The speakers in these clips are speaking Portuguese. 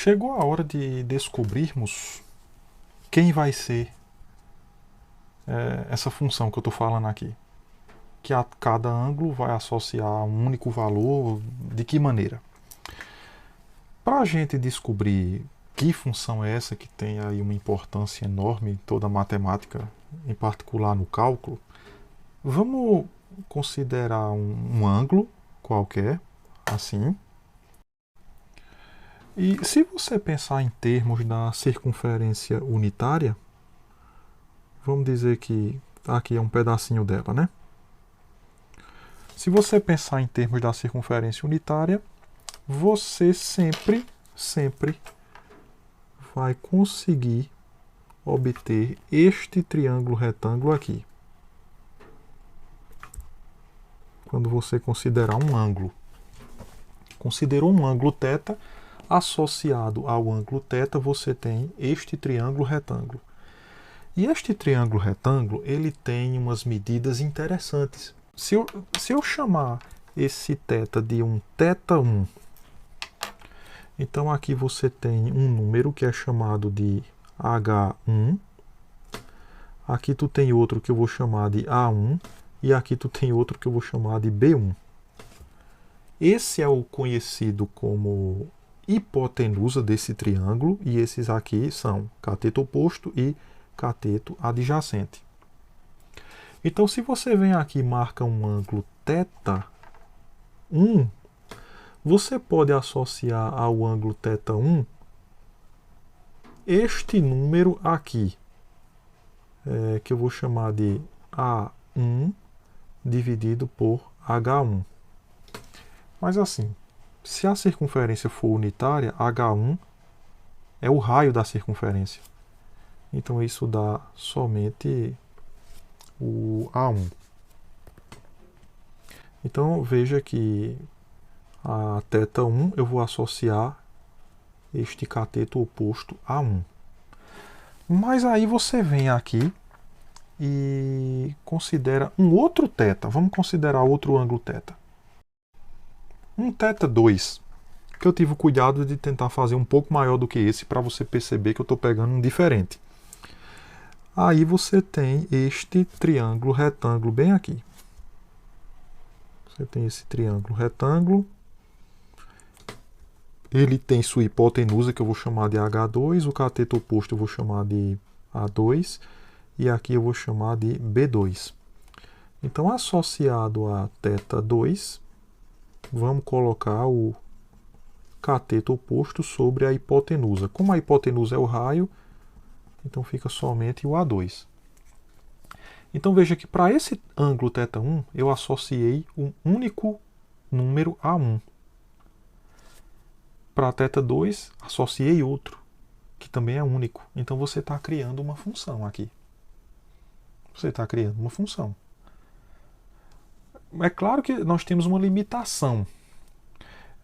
Chegou a hora de descobrirmos quem vai ser essa função que eu estou falando aqui. Que a cada ângulo vai associar um único valor, de que maneira? Para a gente descobrir que função é essa que tem aí uma importância enorme em toda a matemática, em particular no cálculo, vamos considerar um ângulo qualquer, assim. E se você pensar em termos da circunferência unitária, vamos dizer que aqui é um pedacinho dela, né? Se você pensar em termos da circunferência unitária, você sempre vai conseguir obter este triângulo retângulo aqui. Quando você considerar um ângulo. Considerou um ângulo θ, associado ao ângulo θ, você tem este triângulo retângulo. E este triângulo retângulo, ele tem umas medidas interessantes. Se eu chamar esse θ de um θ1, então aqui você tem um número que é chamado de H1. Aqui tu tem outro que eu vou chamar de A1. E aqui tu tem outro que eu vou chamar de B1. Esse é o conhecido como hipotenusa desse triângulo. E esses aqui são cateto oposto e cateto adjacente. Então, se você vem aqui e marca um ângulo θ1, você pode associar ao ângulo θ1 este número aqui, que eu vou chamar de A1 dividido por H1. Mas assim, se a circunferência for unitária, H1 é o raio da circunferência. Então isso dá somente o A1. Então veja que a θ1 eu vou associar este cateto oposto a 1. Mas aí você vem aqui e considera um outro θ. Vamos considerar outro ângulo θ. Um θ2, que eu tive o cuidado de tentar fazer um pouco maior do que esse para você perceber que eu estou pegando um diferente. Aí você tem este triângulo retângulo bem aqui. Você tem esse triângulo retângulo. Ele tem sua hipotenusa, que eu vou chamar de H2. O cateto oposto eu vou chamar de A2. E aqui eu vou chamar de B2. Então, associado a θ2, vamos colocar o cateto oposto sobre a hipotenusa. Como a hipotenusa é o raio, então fica somente o A2. Então veja que para esse ângulo θ1 eu associei um único número A1. Para θ2 associei outro, que também é único. Então você está criando uma função aqui. Você está criando uma função. É claro que nós temos uma limitação.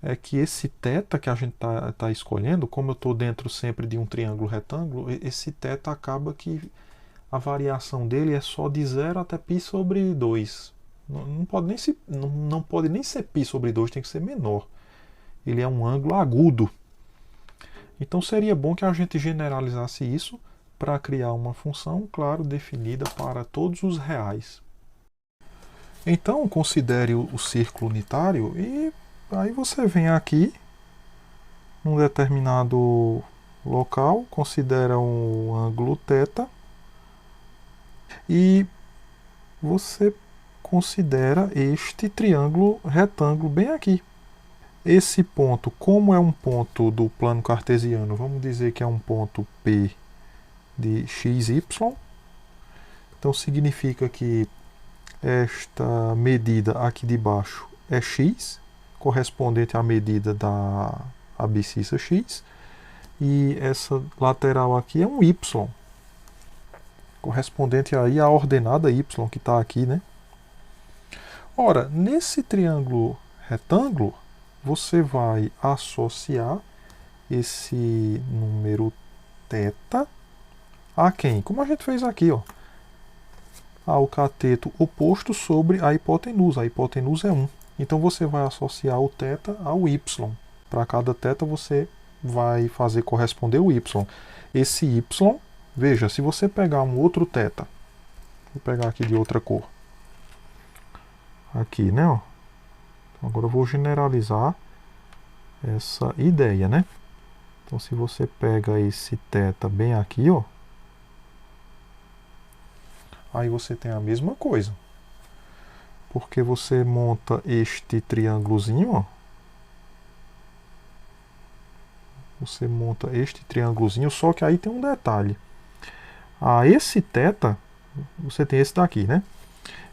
É que esse θ que a gente está escolhendo, como eu estou dentro sempre de um triângulo retângulo, esse θ acaba que a variação dele é só de 0 até π sobre 2. Não pode nem ser π sobre 2, tem que ser menor. Ele é um ângulo agudo. Então seria bom que a gente generalizasse isso para criar uma função, claro, definida para todos os reais. Então considere o círculo unitário e aí você vem aqui num determinado local, considera um ângulo θ e você considera este triângulo retângulo bem aqui. Esse ponto, como é um ponto do plano cartesiano, vamos dizer que é um ponto P de xy. Então significa que esta medida aqui de baixo é x, correspondente à medida da abscissa x, e essa lateral aqui é um y, correspondente aí à ordenada y que está aqui, né? Ora, nesse triângulo retângulo, você vai associar esse número θ a quem? Como a gente fez aqui, ó, ao cateto oposto sobre a hipotenusa. A hipotenusa é 1. Então você vai associar o θ ao y. Para cada θ você vai fazer corresponder o y. Esse y, veja, se você pegar um outro θ, vou pegar aqui de outra cor, aqui, né? Ó. Agora eu vou generalizar essa ideia, né? Então, se você pega esse θ bem aqui, ó, aí você tem a mesma coisa. Porque você monta este triângulozinho, ó. Você monta este triângulozinho, só que aí tem um detalhe. A esse θ, você tem esse daqui, né?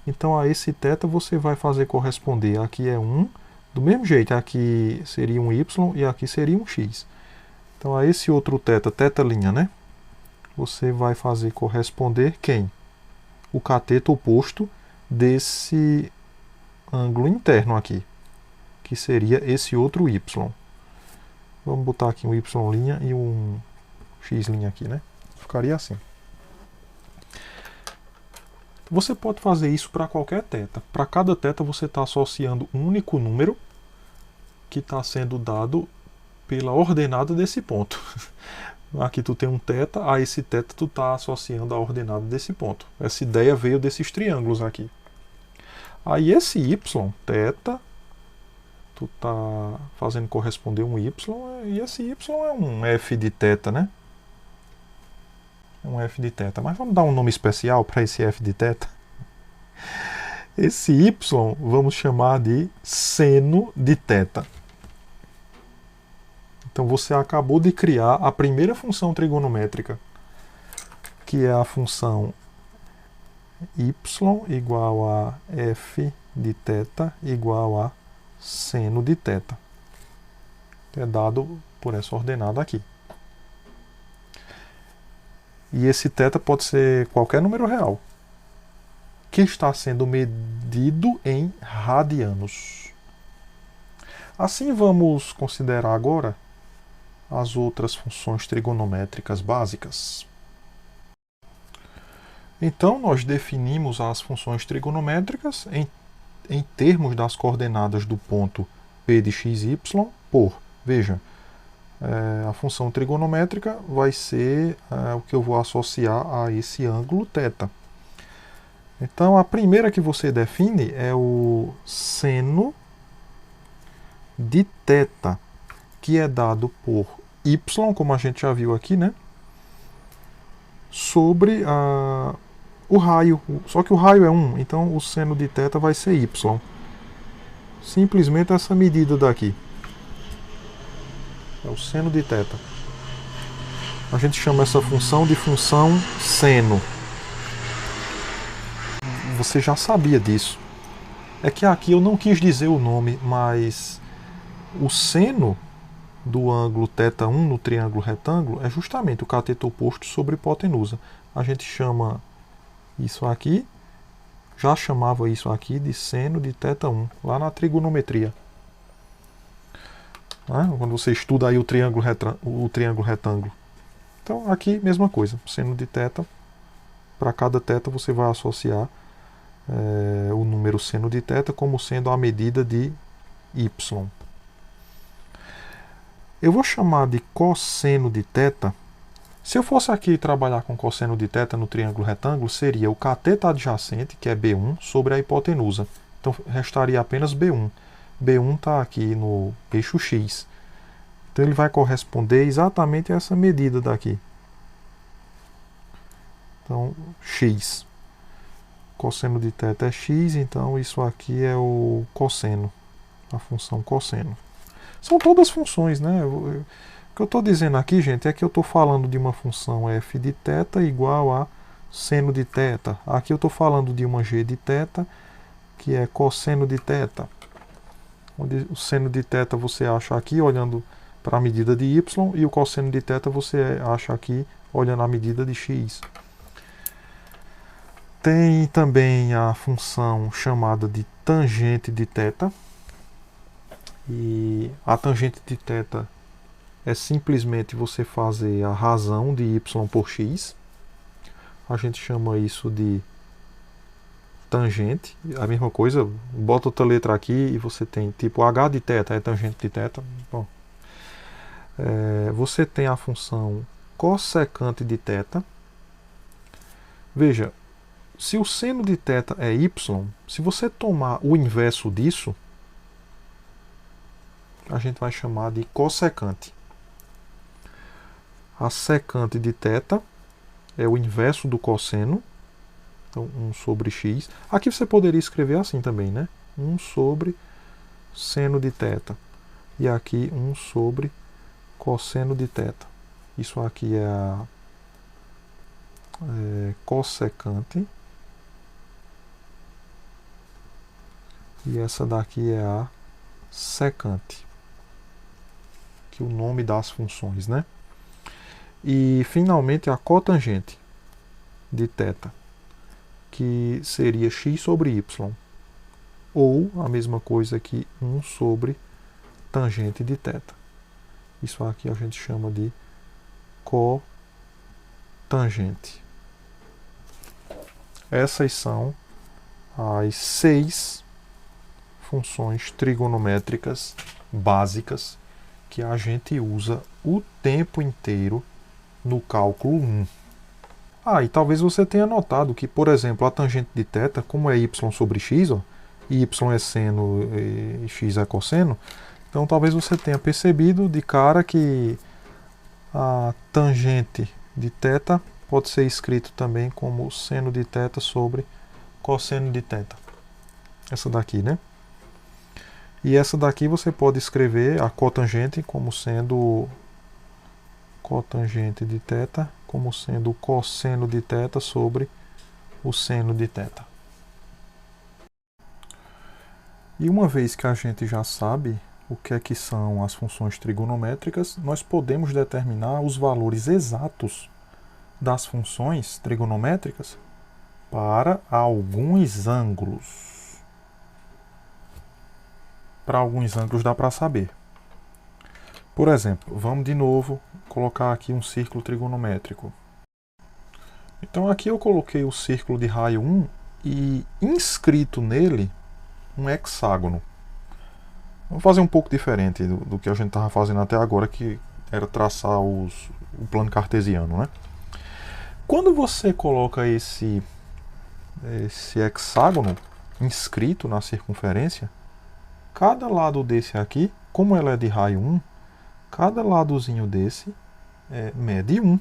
Então, a esse θ você vai fazer corresponder. Aqui é 1, do mesmo jeito, aqui seria um y e aqui seria um x. Então, a esse outro θ', né? Você vai fazer corresponder quem? O cateto oposto desse ângulo interno aqui, que seria esse outro y. Vamos botar aqui um y' e um x' aqui, né? Ficaria assim. Você pode fazer isso para qualquer θ. Para cada θ você está associando um único número que está sendo dado pela ordenada desse ponto. Aqui tu tem um θ, a esse θ tu está associando a ordenada desse ponto. Essa ideia veio desses triângulos aqui. Aí esse y, θ, tu está fazendo corresponder um y, e esse y é um f de θ, né? É um f de θ. Mas vamos dar um nome especial para esse f de θ. Esse y vamos chamar de seno de θ. Então você acabou de criar a primeira função trigonométrica, que é a função y igual a f de θ igual a seno de θ. É dado por essa ordenada aqui. E esse θ pode ser qualquer número real, que está sendo medido em radianos. Assim, vamos considerar agora as outras funções trigonométricas básicas. Então, nós definimos as funções trigonométricas em termos das coordenadas do ponto P de x, y por, veja, a função trigonométrica vai ser o que eu vou associar a esse ângulo θ. Então, a primeira que você define é o seno de θ, que é dado por y, como a gente já viu aqui, né? Sobre o raio. Só que o raio é 1, então o seno de θ vai ser y. Simplesmente essa medida daqui. É o seno de θ. A gente chama essa função de função seno. Você já sabia disso. É que aqui eu não quis dizer o nome, mas o seno do ângulo θ1 no triângulo retângulo é justamente o cateto oposto sobre hipotenusa. A gente chama isso aqui, já chamava isso aqui de seno de θ1, lá na trigonometria. Quando você estuda aí o triângulo retângulo. Então aqui, mesma coisa, seno de θ, para cada θ você vai associar o número seno de θ como sendo a medida de y. Eu vou chamar de cosseno de θ. Se eu fosse aqui trabalhar com cosseno de θ no triângulo retângulo, seria o cateto adjacente, que é B1, sobre a hipotenusa. Então restaria apenas B1. B1 está aqui no eixo x. Então ele vai corresponder exatamente a essa medida daqui. Então, x. Cosseno de θ é x, então isso aqui é o cosseno, a função cosseno. São todas funções, né? O que eu estou dizendo aqui, gente, é que eu estou falando de uma função f de θ igual a seno de θ. Aqui eu estou falando de uma g de θ, que é cosseno de θ. Onde o seno de θ você acha aqui olhando para a medida de y, e o cosseno de θ você acha aqui olhando a medida de x. Tem também a função chamada de tangente de θ. E a tangente de θ é simplesmente você fazer a razão de y por x. A gente chama isso de tangente. A mesma coisa, bota outra letra aqui e você tem tipo h de θ é tangente de θ. Bom. Você tem a função cossecante de θ. Veja, se o seno de θ é y, se você tomar o inverso disso, a gente vai chamar de cossecante. A secante de θ é o inverso do cosseno, então 1 sobre x. Aqui você poderia escrever assim também, né? 1 sobre seno de θ. E aqui 1 sobre cosseno de θ. Isso aqui é a cossecante. E essa daqui é a secante, que é o nome das funções, né? E finalmente a cotangente de θ, que seria x sobre y, ou a mesma coisa que 1 sobre tangente de θ. Isso aqui a gente chama de cotangente. Essas são as 6 funções trigonométricas básicas que a gente usa o tempo inteiro no cálculo 1. E talvez você tenha notado que, por exemplo, a tangente de θ, como é y sobre x, ó, y é seno e x é cosseno, então talvez você tenha percebido de cara que a tangente de θ pode ser escrito também como seno de θ sobre cosseno de θ. Essa daqui, né? E essa daqui você pode escrever a cotangente como sendo cotangente de θ como sendo o cosseno de θ sobre o seno de θ. E uma vez que a gente já sabe o que é que são as funções trigonométricas, nós podemos determinar os valores exatos das funções trigonométricas para alguns ângulos. Para alguns ângulos dá para saber. Por exemplo, vamos de novo colocar aqui um círculo trigonométrico. Então aqui eu coloquei o círculo de raio 1 e inscrito nele um hexágono. Vamos fazer um pouco diferente do que a gente estava fazendo até agora, que era traçar o plano cartesiano, né? Quando você coloca esse hexágono inscrito na circunferência, cada lado desse aqui, como ela é de raio 1, cada ladozinho desse mede 1.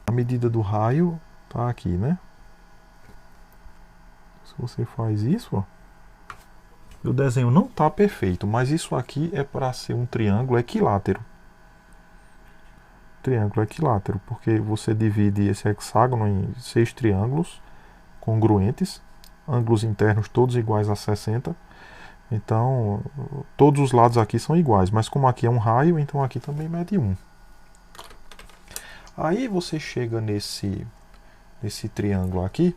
A medida do raio está aqui, né? Se você faz isso, ó, o desenho não está perfeito, mas isso aqui é para ser um triângulo equilátero. Triângulo equilátero, porque você divide esse hexágono em 6 triângulos congruentes, ângulos internos todos iguais a 60. Então, todos os lados aqui são iguais, mas como aqui é um raio, então aqui também mede 1. Aí você chega nesse triângulo aqui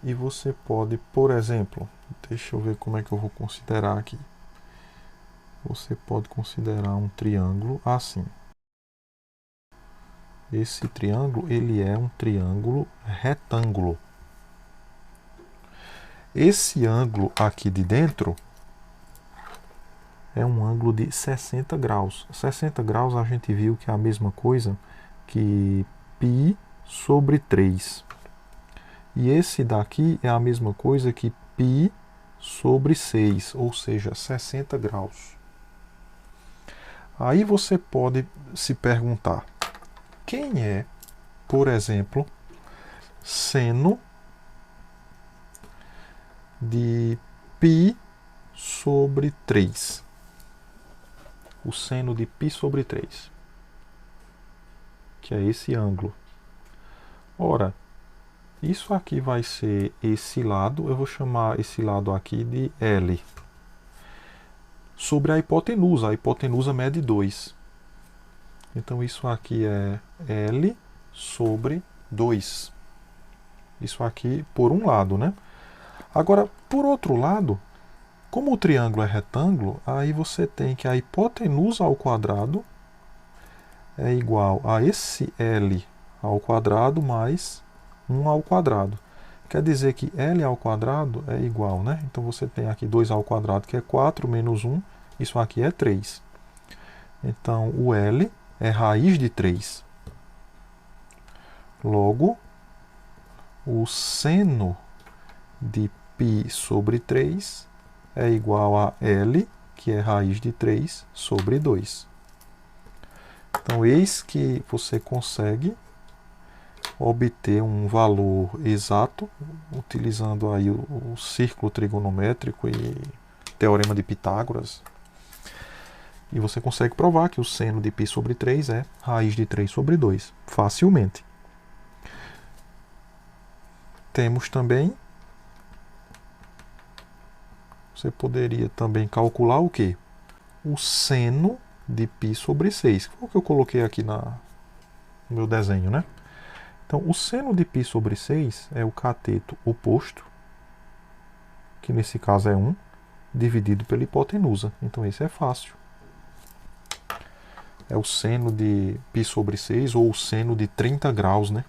e você pode, por exemplo, deixa eu ver como é que eu vou considerar aqui. Você pode considerar um triângulo assim. Esse triângulo, ele é um triângulo retângulo. Esse ângulo aqui de dentro é um ângulo de 60 graus. 60 graus a gente viu que é a mesma coisa que π sobre 3. E esse daqui é a mesma coisa que π sobre 6, ou seja, 60 graus. Aí você pode se perguntar, quem é, por exemplo, seno de π sobre 3? O seno de π sobre 3, que é esse ângulo. Ora, isso aqui vai ser esse lado, eu vou chamar esse lado aqui de L. Sobre a hipotenusa mede 2. Então isso aqui é L sobre 2. Isso aqui por um lado, né? Agora, por outro lado, como o triângulo é retângulo, aí você tem que a hipotenusa ao quadrado é igual a esse L ao quadrado mais 1 ao quadrado. Quer dizer que L ao quadrado é igual, né? Então você tem aqui 2 ao quadrado, que é 4, menos 1, Isso aqui é 3. Então, o L é raiz de 3. Logo, o seno de π sobre 3 é igual a L, que é raiz de 3, sobre 2. Então, eis que você consegue obter um valor exato, utilizando aí o círculo trigonométrico e teorema de Pitágoras. E você consegue provar que o seno de π sobre 3 é raiz de 3 sobre 2, facilmente. Temos também, você poderia também calcular o quê? O seno de π sobre 6, que foi o que eu coloquei aqui no meu desenho, né? Então, o seno de π sobre 6 é o cateto oposto, que nesse caso é 1, dividido pela hipotenusa. Então, esse é fácil. É o seno de π sobre 6, ou o seno de 30 graus, né?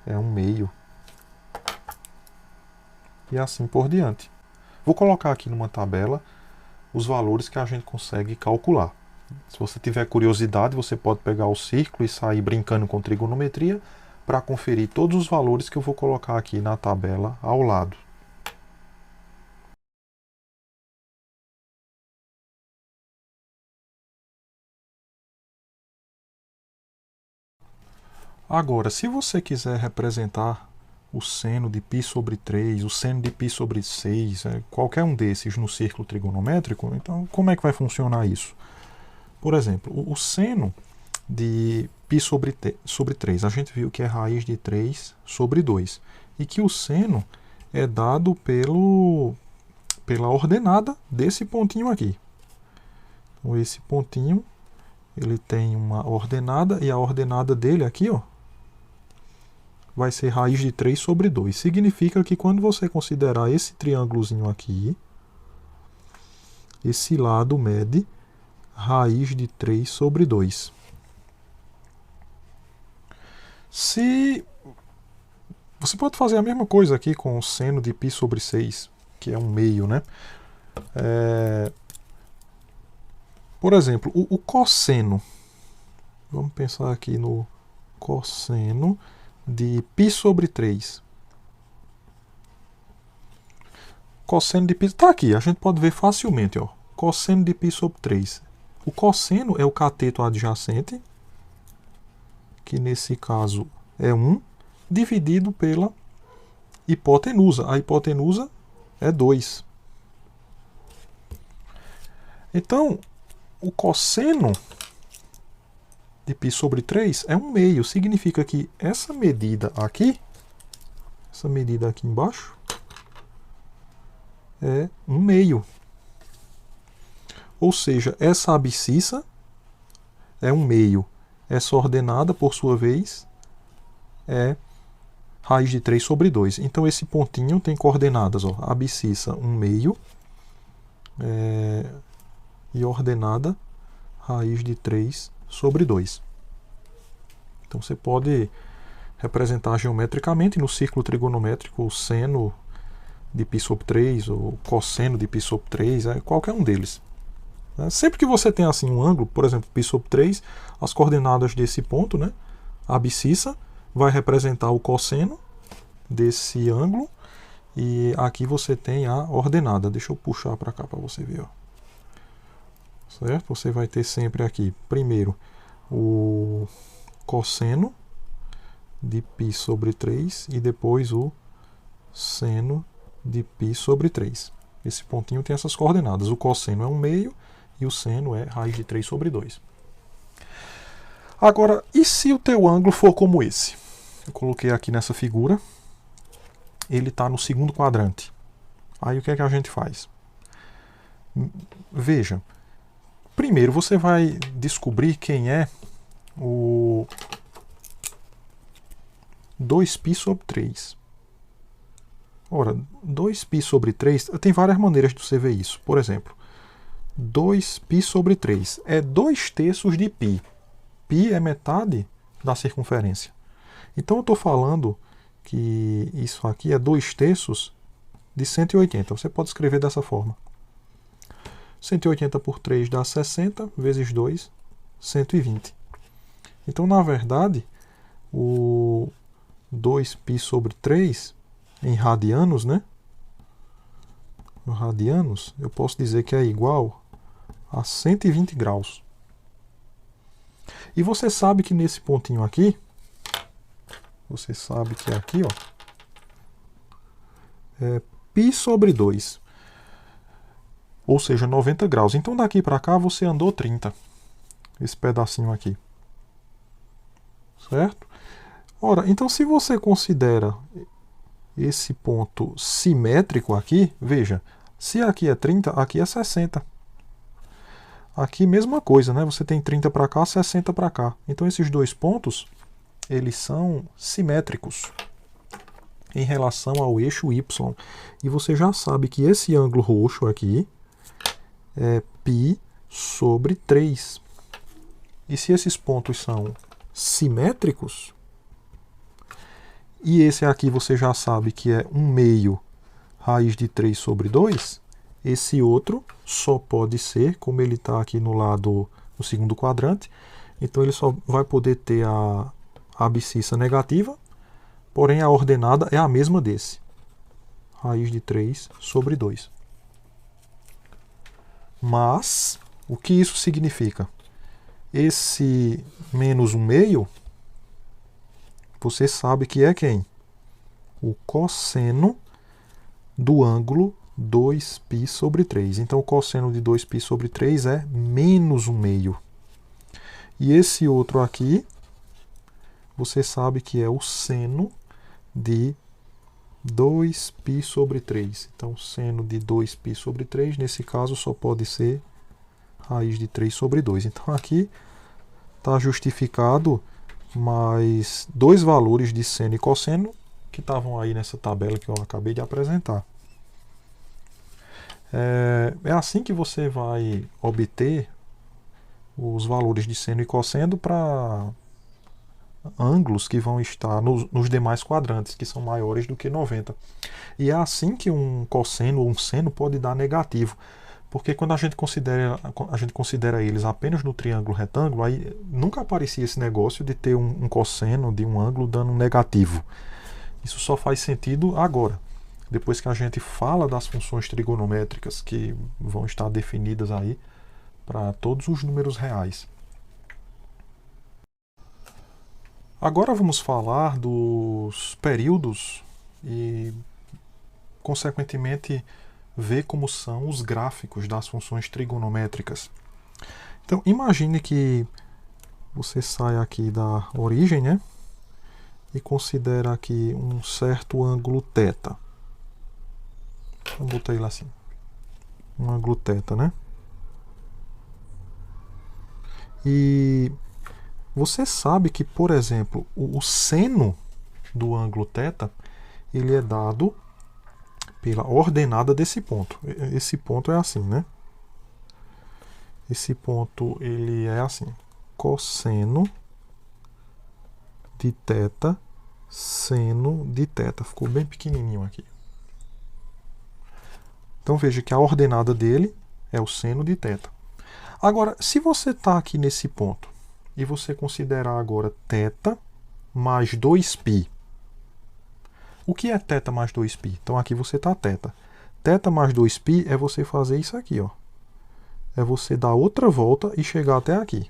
É 1/2. E assim por diante. Vou colocar aqui numa tabela os valores que a gente consegue calcular. Se você tiver curiosidade, você pode pegar o círculo e sair brincando com trigonometria para conferir todos os valores que eu vou colocar aqui na tabela ao lado. Agora, se você quiser representar o seno de π sobre 3, o seno de π sobre 6, qualquer um desses no círculo trigonométrico, então como é que vai funcionar isso? Por exemplo, o seno de π sobre 3, a gente viu que é raiz de 3 sobre 2, e que o seno é dado pela ordenada desse pontinho aqui. Então, esse pontinho, ele tem uma ordenada, e a ordenada dele aqui, ó, vai ser raiz de 3 sobre 2. Significa que quando você considerar esse triângulozinho aqui, esse lado mede raiz de 3 sobre 2. Se você pode fazer a mesma coisa aqui com o seno de π sobre 6, que é 1/2, né? Por exemplo, o cosseno. Vamos pensar aqui no cosseno de π sobre 3. Cosseno de π... Está aqui, a gente pode ver facilmente, ó. Cosseno de π sobre 3. O cosseno é o cateto adjacente, que nesse caso é 1, dividido pela hipotenusa. A hipotenusa é 2. Então, o cosseno de π sobre 3 é 1/2. Significa que essa medida aqui embaixo, é 1/2. Ou seja, essa abscissa é 1/2. Essa ordenada, por sua vez, é raiz de 3 sobre 2. Então, esse pontinho tem coordenadas, ó, abscissa 1/2 e ordenada raiz de 3 sobre 2. Então, você pode representar geometricamente no círculo trigonométrico o seno de π sobre 3, ou cosseno de π sobre 3, qualquer um deles. Sempre que você tem assim um ângulo, por exemplo, π sobre 3, as coordenadas desse ponto, né, a abscissa, vai representar o cosseno desse ângulo, e aqui você tem a ordenada. Deixa eu puxar para cá para você ver, ó. Certo? Você vai ter sempre aqui, primeiro, o cosseno de π sobre 3 e depois o seno de π sobre 3. Esse pontinho tem essas coordenadas. O cosseno é 1/2 e o seno é raiz de 3 sobre 2. Agora, e se o teu ângulo for como esse? Eu coloquei aqui nessa figura. Ele está no segundo quadrante. Aí o que é que a gente faz? Veja. Primeiro você vai descobrir quem é o 2π sobre 3. Ora, 2π sobre 3, tem várias maneiras de você ver isso. Por exemplo, 2π sobre 3 é 2/3 de π. Π é metade da circunferência. Então eu estou falando que isso aqui é 2/3 de 180. Você pode escrever dessa forma. 180 por 3 dá 60, vezes 2, 120. Então, na verdade, o 2π sobre 3 em radianos, né? Radianos, eu posso dizer que é igual a 120 graus. E você sabe que nesse pontinho aqui, você sabe que aqui, ó, é π sobre 2. Ou seja, 90 graus. Então daqui para cá você andou 30. Esse pedacinho aqui. Certo? Ora, então se você considera esse ponto simétrico aqui, veja, se aqui é 30, aqui é 60. Aqui mesma coisa, né? Você tem 30 para cá, 60 para cá. Então esses dois pontos, eles são simétricos em relação ao eixo Y. E você já sabe que esse ângulo roxo aqui é π sobre 3. E se esses pontos são simétricos, e esse aqui você já sabe que é 1/2 raiz de 3 sobre 2, esse outro só pode ser, como ele está aqui no lado, no segundo quadrante, então ele só vai poder ter a abscissa negativa, porém a ordenada é a mesma desse. Raiz de 3 sobre 2. Mas, o que isso significa? Esse menos 1/2, você sabe que é quem? O cosseno do ângulo 2π sobre 3. Então, o cosseno de 2π sobre 3 é menos 1/2. E esse outro aqui, você sabe que é o seno de 2π sobre 3. Então, seno de 2π sobre 3, nesse caso, só pode ser raiz de 3 sobre 2. Então, aqui está justificado mais dois valores de seno e cosseno que estavam aí nessa tabela que eu acabei de apresentar. É assim que você vai obter os valores de seno e cosseno para ângulos que vão estar nos demais quadrantes, que são maiores do que 90. E é assim que um cosseno ou um seno pode dar negativo. Porque quando a gente considera eles apenas no triângulo retângulo, aí nunca aparecia esse negócio de ter um cosseno de um ângulo dando negativo. Isso só faz sentido agora, depois que a gente fala das funções trigonométricas que vão estar definidas aí para todos os números reais. Agora vamos falar dos períodos e, consequentemente, ver como são os gráficos das funções trigonométricas. Então, imagine que você sai aqui da origem, né? E considera aqui um certo ângulo θ. Vamos botar ele assim. Um ângulo θ, né? E você sabe que, por exemplo, o seno do ângulo θ, ele é dado pela ordenada desse ponto. Esse ponto é assim, né? Esse ponto ele é assim: cosseno de θ, seno de θ. Ficou bem pequenininho aqui. Então veja que a ordenada dele é o seno de θ. Agora, se você está aqui nesse ponto e você considerar agora θ mais 2π, o que é θ mais 2π? Então aqui você está θ. θ mais 2π é você fazer isso aqui, ó. É você dar outra volta e chegar até aqui.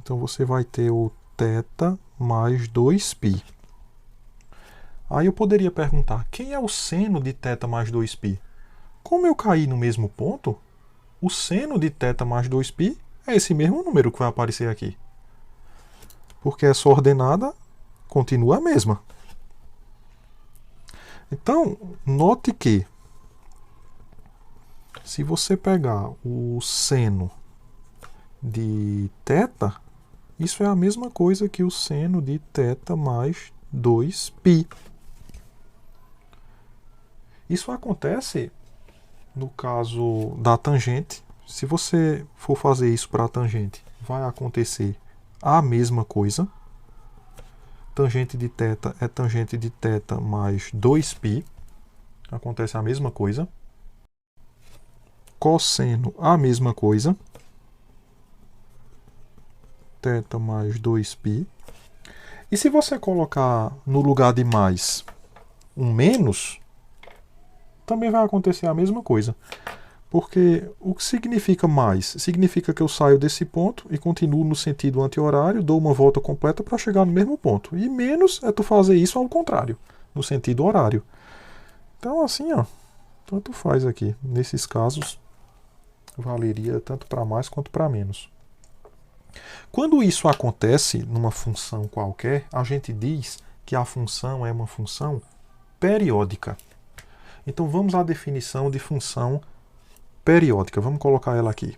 Então você vai ter o θ mais 2π. Aí eu poderia perguntar, quem é o seno de θ mais 2π? Como eu caí no mesmo ponto, o seno de θ mais 2π é esse mesmo número que vai aparecer aqui. Porque essa ordenada continua a mesma. Então, note que se você pegar o seno de θ, isso é a mesma coisa que o seno de θ mais 2π. Isso acontece no caso da tangente. Se você for fazer isso para a tangente, vai acontecer a mesma coisa. Tangente de θ é tangente de θ mais 2π. Acontece a mesma coisa. cosseno a mesma coisa. Θ mais 2π. E se você colocar no lugar de mais um menos, também vai acontecer a mesma coisa. Porque o que significa mais? Significa que eu saio desse ponto e continuo no sentido anti-horário, dou uma volta completa para chegar no mesmo ponto. E menos é tu fazer isso ao contrário, no sentido horário. Então assim, ó, tanto faz aqui. Nesses casos, valeria tanto para mais quanto para menos. Quando isso acontece numa função qualquer, a gente diz que a função é uma função periódica. Então vamos à definição de função periódica. Vamos colocar ela aqui.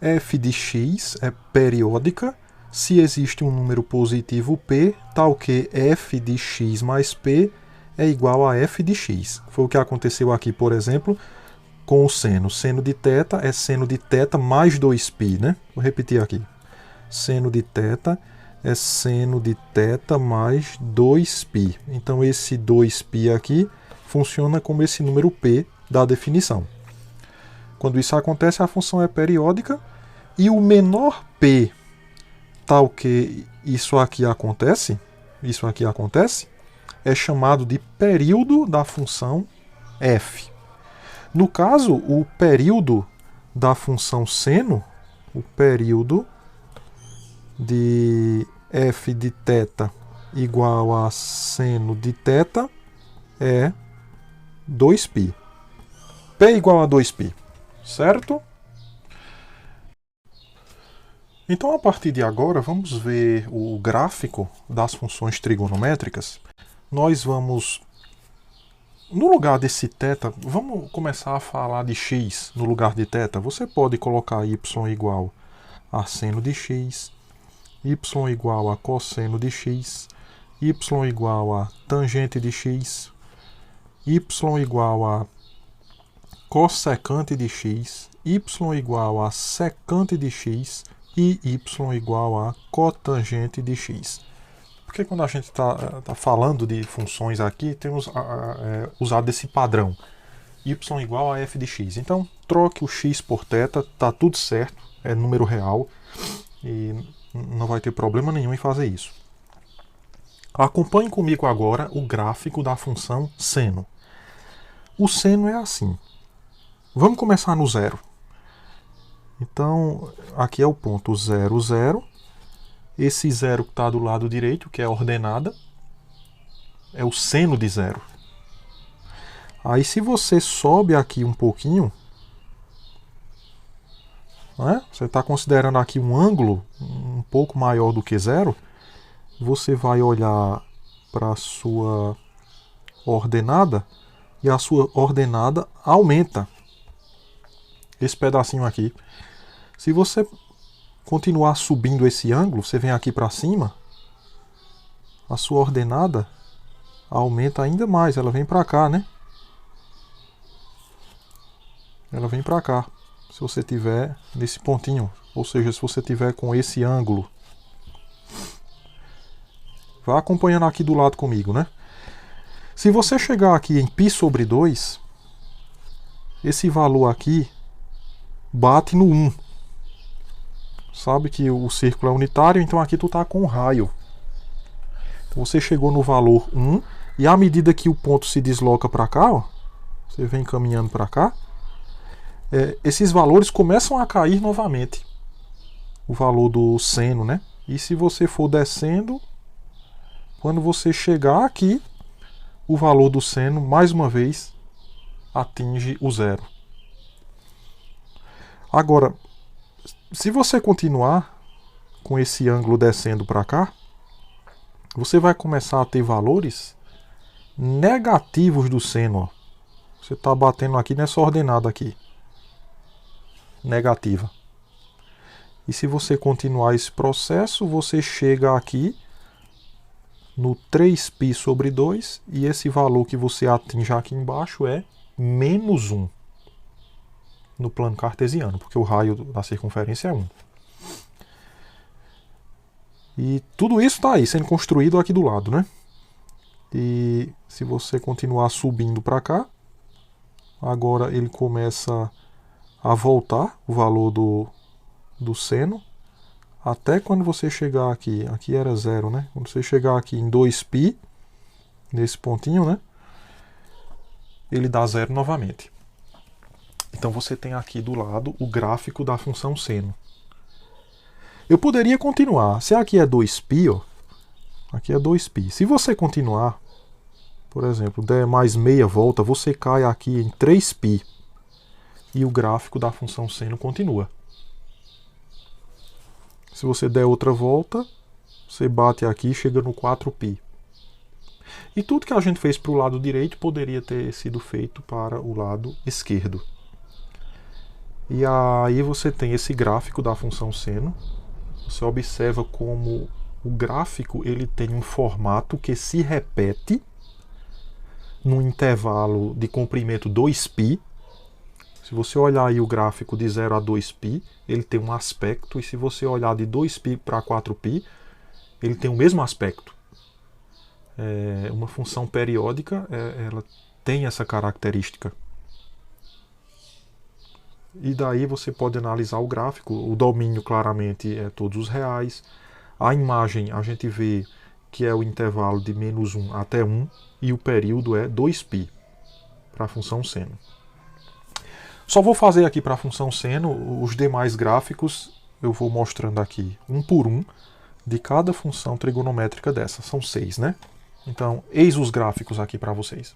F de x é periódica se existe um número positivo p, tal que f de x mais p é igual a f de x. Foi o que aconteceu aqui, por exemplo, com o seno. Seno de θ é seno de θ mais 2π, né? Vou repetir aqui. Seno de θ é seno de θ mais 2π. Então esse 2π aqui funciona como esse número p da definição. Quando isso acontece, a função é periódica e o menor p tal que isso aqui acontece, é chamado de período da função f. No caso, o período da função seno, o período de f de θ igual a seno de θ é 2π. P igual a 2π, certo? Então, a partir de agora, vamos ver o gráfico das funções trigonométricas. Nós vamos, no lugar desse θ, vamos começar a falar de x no lugar de θ. Você pode colocar y igual a seno de x, y igual a cosseno de x, y igual a tangente de x, y igual a cossecante de x, y igual a secante de x e y igual a cotangente de x. Porque quando a gente está falando de funções aqui, temos usado esse padrão. Y igual a f de x. Então, troque o x por θ, está tudo certo, é número real e não vai ter problema nenhum em fazer isso. Acompanhe comigo agora o gráfico da função seno. O seno é assim. Vamos começar no zero. Então, aqui é o ponto 0, 0. Esse zero que está do lado direito, que é a ordenada, é o seno de zero. Aí, se você sobe aqui um pouquinho, né, você está considerando aqui um ângulo um pouco maior do que zero, você vai olhar para a sua ordenada e a sua ordenada aumenta. Esse pedacinho aqui. Se você continuar subindo esse ângulo, você vem aqui para cima, a sua ordenada aumenta ainda mais. Ela vem para cá, né? Ela vem para cá. Se você tiver nesse pontinho, ou seja, se você tiver com esse ângulo. Vá acompanhando aqui do lado comigo, né? Se você chegar aqui em π sobre 2, esse valor aqui bate no 1. Sabe que o círculo é unitário, então aqui tu tá com um raio. Então você chegou no valor 1, e à medida que o ponto se desloca para cá, ó, você vem caminhando para cá, esses valores começam a cair novamente. O valor do seno, né? E se você for descendo, quando você chegar aqui, o valor do seno, mais uma vez, atinge o zero. Agora, se você continuar com esse ângulo descendo para cá, você vai começar a ter valores negativos do seno. Ó. Você está batendo aqui nessa ordenada aqui. Negativa. E se você continuar esse processo, você chega aqui no 3π sobre 2 e esse valor que você atinge aqui embaixo é menos 1. No plano cartesiano, porque o raio da circunferência é 1. E tudo isso está aí, sendo construído aqui do lado, né? E se você continuar subindo para cá, Agora ele começa a voltar o valor do seno, até quando você chegar aqui. Aqui era 0, né? Quando você chegar aqui em 2π, nesse pontinho, né? Ele dá 0 novamente. Então você tem aqui do lado o gráfico da função seno. Eu poderia continuar. Se aqui é 2π, ó, aqui é 2π. Se você continuar, por exemplo, der mais meia volta, você cai aqui em 3π. E o gráfico da função seno continua. Se você der outra volta, você bate aqui e chega no 4π. E tudo que a gente fez para o lado direito poderia ter sido feito para o lado esquerdo. E aí você tem esse gráfico da função seno. Você observa como o gráfico ele tem um formato que se repete no intervalo de comprimento 2π. Se você olhar aí o gráfico de 0 a 2π, ele tem um aspecto, e se você olhar de 2π para 4π, ele tem o mesmo aspecto. Uma função periódica, ela tem essa característica. E daí você pode analisar o gráfico. O domínio claramente é todos os reais. A imagem a gente vê que é o intervalo de -1 até 1, e o período é 2π para a função seno. Só vou fazer aqui para a função seno, os demais gráficos eu vou mostrando aqui um por um de cada função trigonométrica dessa. São 6, né? Então, eis os gráficos aqui para vocês.